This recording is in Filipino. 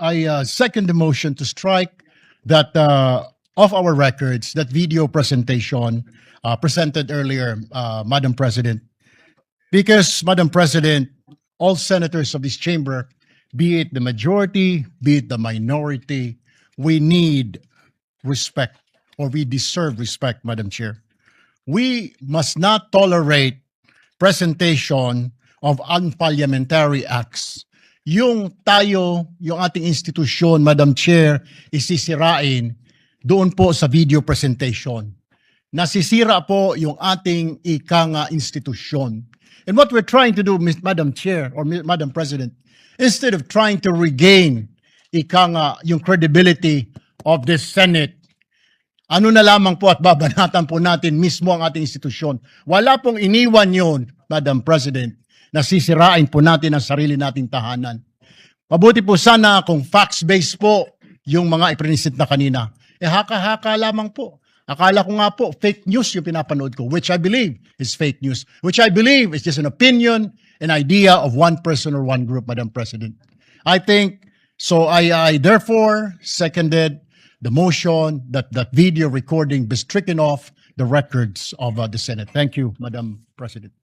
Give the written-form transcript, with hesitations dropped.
I second the motion to strike that off our records that video presentation presented earlier, Madam President, because Madam President, all senators of this chamber, be it the majority, be it the minority, we need respect, or we deserve respect, Madam Chair. We must not tolerate presentation of unparliamentary acts. Yung tayo, yung ating institusyon, Madam Chair, isisirain doon po sa video presentation. Nasisira po yung ating ikanga institusyon. And what we're trying to do, Madam Chair or Madam President, instead of trying to regain ikanga yung credibility of this Senate, ano na lamang po at babanatan po natin mismo ang ating institusyon. Wala pong iniwan yun, Madam President, nasisirain po natin ang sarili nating tahanan. Mabuti po sana kung facts-based po yung mga iprinisit na kanina. Haka-haka lamang po. Akala ko nga po, fake news yung pinapanood ko, which I believe is fake news, which I believe is just an opinion, an idea of one person or one group, Madam President. I think, so I therefore seconded the motion that that video recording be stricken off the records of the Senate. Thank you, Madam President.